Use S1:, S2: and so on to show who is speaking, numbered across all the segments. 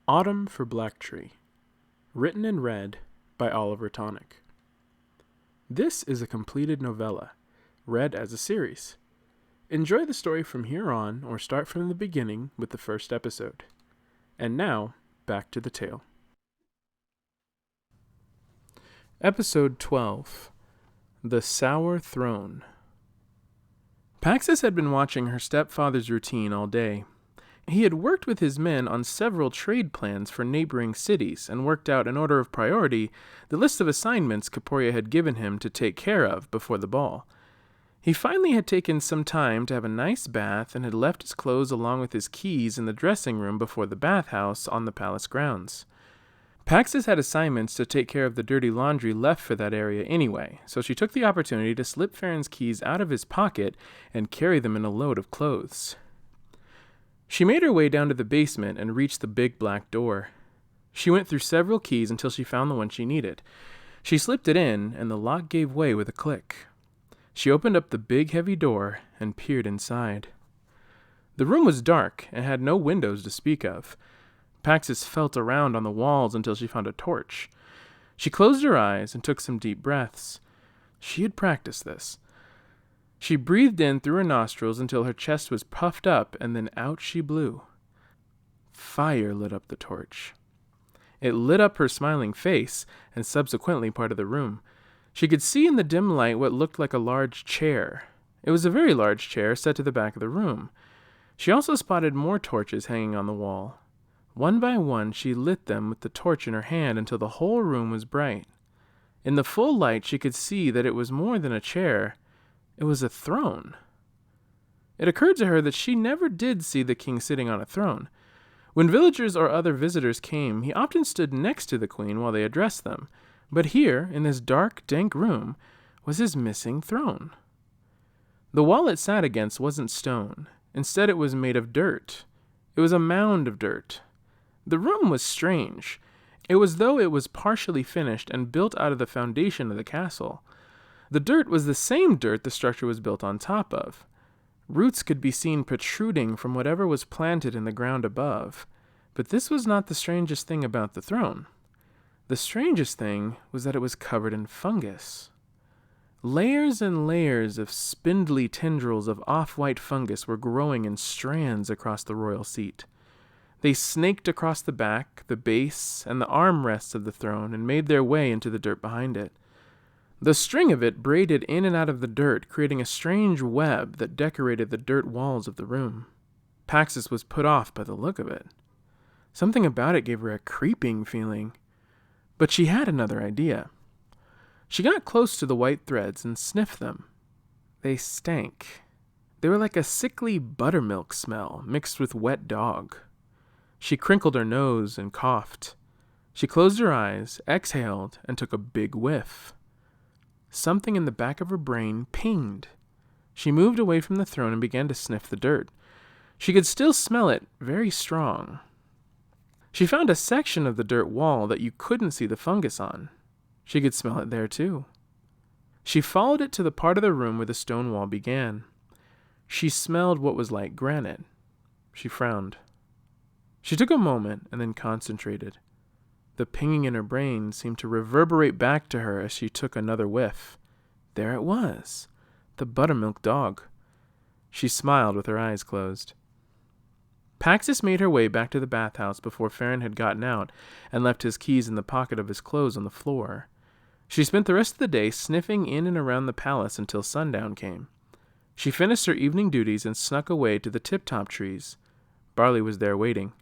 S1: Autumn for Black Tree, written and read by Oliver Tonic. This is a completed novella, read as a series. Enjoy the story from here on, or start from the beginning with the first episode. And now, back to the tale. Episode 12, The Sour Throne. Paxiss had been watching her stepfather's routine all day. He had worked with his men on several trade plans for neighboring cities and worked out in order of priority the list of assignments Kaporia had given him to take care of before the ball. He finally had taken some time to have a nice bath and had left his clothes along with his keys in the dressing room before the bathhouse on the palace grounds. Paxiss had assignments to take care of the dirty laundry left for that area anyway, so she took the opportunity to slip Farron's keys out of his pocket and carry them in a load of clothes. She made her way down to the basement and reached the big black door. She went through several keys until she found the one she needed. She slipped it in, and the lock gave way with a click. She opened up the big heavy door and peered inside. The room was dark and had no windows to speak of. Paxiss felt around on the walls until she found a torch. She closed her eyes and took some deep breaths. She had practiced this. She breathed in through her nostrils until her chest was puffed up, and then out she blew. Fire lit up the torch. It lit up her smiling face, and subsequently part of the room. She could see in the dim light what looked like a large chair. It was a very large chair set to the back of the room. She also spotted more torches hanging on the wall. One by one she lit them with the torch in her hand until the whole room was bright. In the full light she could see that it was more than a chair. It was a throne. It occurred to her that she never did see the king sitting on a throne. When villagers or other visitors came, he often stood next to the queen while they addressed them. But here, in this dark, dank room, was his missing throne. The wall it sat against wasn't stone. Instead, it was made of dirt. It was a mound of dirt. The room was strange. It was as though it was partially finished and built out of the foundation of the castle. The dirt was the same dirt the structure was built on top of. Roots could be seen protruding from whatever was planted in the ground above. But this was not the strangest thing about the throne. The strangest thing was that it was covered in fungus. Layers and layers of spindly tendrils of off-white fungus were growing in strands across the royal seat. They snaked across the back, the base, and the armrests of the throne and made their way into the dirt behind it. The string of it braided in and out of the dirt, creating a strange web that decorated the dirt walls of the room. Paxiss was put off by the look of it. Something about it gave her a creeping feeling. But she had another idea. She got close to the white threads and sniffed them. They stank. They were like a sickly buttermilk smell mixed with wet dog. She crinkled her nose and coughed. She closed her eyes, exhaled, and took a big whiff. Something in the back of her brain pinged. She moved away from the throne and began to sniff the dirt. She could still smell it very strong. She found a section of the dirt wall that you couldn't see the fungus on. She could smell it there too. She followed it to the part of the room where the stone wall began. She smelled what was like granite. She frowned. She took a moment and then concentrated. The pinging in her brain seemed to reverberate back to her as she took another whiff. There it was, the buttermilk dog. She smiled with her eyes closed. Paxiss made her way back to the bathhouse before Farron had gotten out and left his keys in the pocket of his clothes on the floor. She spent the rest of the day sniffing in and around the palace until sundown came. She finished her evening duties and snuck away to the tip-top trees. Barley was there waiting.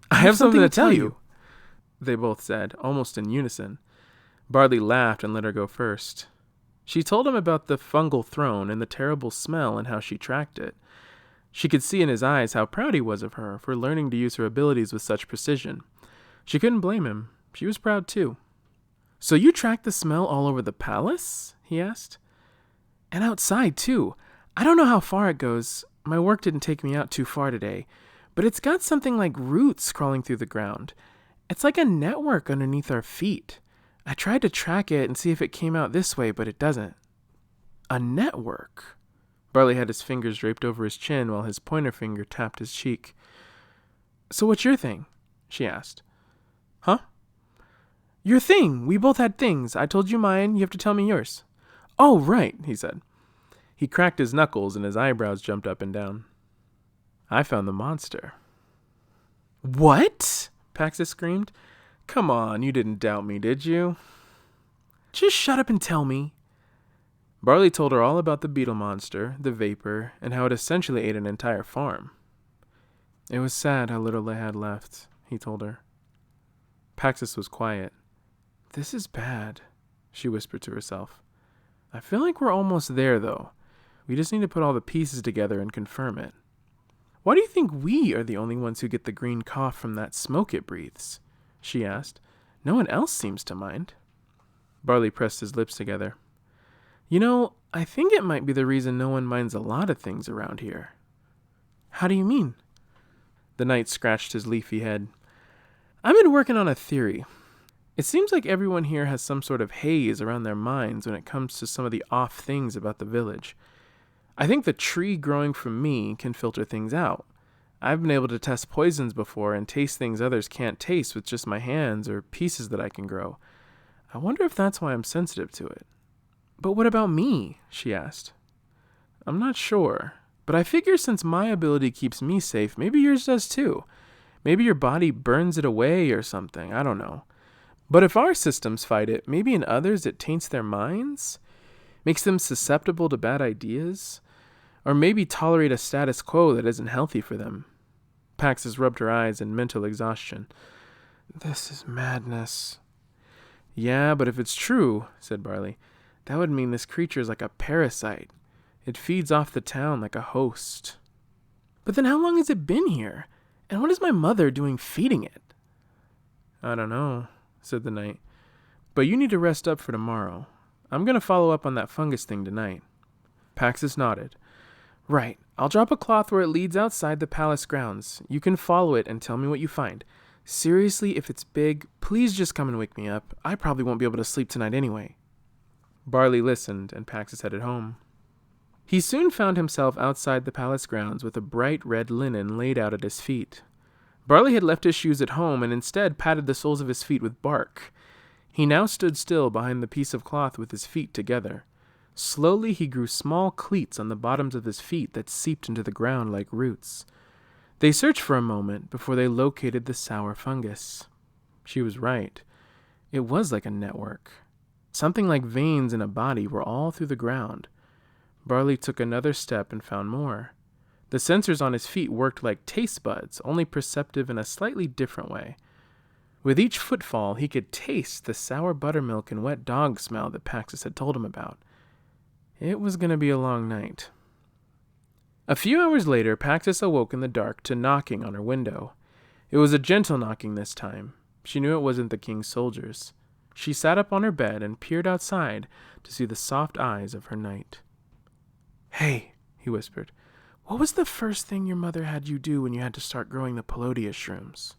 S1: I have something to tell you, they both said, almost in unison. Barley laughed and let her go first. She told him about the fungal throne and the terrible smell and how she tracked it. She could see in his eyes how proud he was of her for learning to use her abilities with such precision. She couldn't blame him. She was proud too. So you tracked the smell all over the palace? He asked. And outside too. I don't know how far it goes. My work didn't take me out too far today. But it's got something like roots crawling through the ground. It's like a network underneath our feet. I tried to track it and see if it came out this way, but it doesn't. A network? Barley had his fingers draped over his chin while his pointer finger tapped his cheek. So what's your thing? she asked. Huh? Your thing! We both had things. I told you mine, you have to tell me yours. Oh, right, he said. He cracked his knuckles and his eyebrows jumped up and down. I found the monster. What? Paxiss screamed. Come on, you didn't doubt me, did you? Just shut up and tell me. Barley told her all about the beetle monster, the vapor, and how it essentially ate an entire farm. It was sad how little they had left, he told her. Paxiss was quiet. This is bad, she whispered to herself. I feel like we're almost there, though. We just need to put all the pieces together and confirm it. Why do you think we are the only ones who get the green cough from that smoke it breathes? She asked. No one else seems to mind. Barley pressed his lips together. You know, I think it might be the reason no one minds a lot of things around here. How do you mean? The knight scratched his leafy head. I've been working on a theory. It seems like everyone here has some sort of haze around their minds when it comes to some of the off things about the village. I think the tree growing from me can filter things out. I've been able to test poisons before and taste things others can't taste with just my hands or pieces that I can grow. I wonder if that's why I'm sensitive to it. But what about me? She asked. I'm not sure, but I figure since my ability keeps me safe, maybe yours does too. Maybe your body burns it away or something, I don't know. But if our systems fight it, maybe in others it taints their minds? Makes them susceptible to bad ideas? Or maybe tolerate a status quo that isn't healthy for them. Paxiss rubbed her eyes in mental exhaustion. This is madness. Yeah, but if it's true, said Barley, that would mean this creature is like a parasite. It feeds off the town like a host. But then how long has it been here? And what is my mother doing feeding it? I don't know, said the knight. But you need to rest up for tomorrow. I'm going to follow up on that fungus thing tonight. Paxiss nodded. Right. I'll drop a cloth where it leads outside the palace grounds. You can follow it and tell me what you find. Seriously, if it's big, please just come and wake me up. I probably won't be able to sleep tonight anyway. Barley listened, and Paxiss headed home. He soon found himself outside the palace grounds with a bright red linen laid out at his feet. Barley had left his shoes at home and instead patted the soles of his feet with bark. He now stood still behind the piece of cloth with his feet together. Slowly he grew small cleats on the bottoms of his feet that seeped into the ground like roots. They searched for a moment before they located the sour fungus. She was right. It was like a network. Something like veins in a body were all through the ground. Barley took another step and found more. The sensors on his feet worked like taste buds, only perceptive in a slightly different way. With each footfall, he could taste the sour buttermilk and wet dog smell that Paxiss had told him about. It was going to be a long night. A few hours later, Paxiss awoke in the dark to knocking on her window. It was a gentle knocking this time. She knew it wasn't the king's soldiers. She sat up on her bed and peered outside to see the soft eyes of her knight. Hey, he whispered, what was the first thing your mother had you do when you had to start growing the Pelodia shrooms?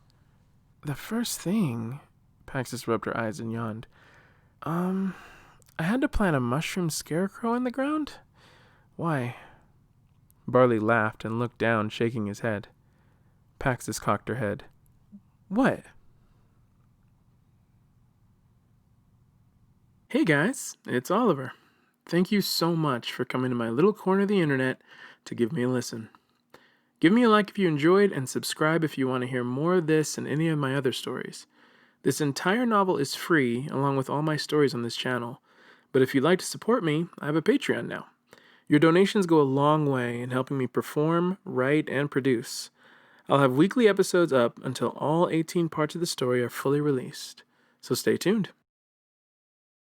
S1: The first thing? Paxiss rubbed her eyes and yawned. I had to plant a mushroom scarecrow in the ground? Why? Barley laughed and looked down, shaking his head. Paxiss cocked her head. What? Hey guys, it's Oliver. Thank you so much for coming to my little corner of the internet to give me a listen. Give me a like if you enjoyed and subscribe if you want to hear more of this and any of my other stories. This entire novel is free along with all my stories on this channel. But if you'd like to support me, I have a Patreon now. Your donations go a long way in helping me perform, write, and produce. I'll have weekly episodes up until all 18 parts of the story are fully released. So stay tuned.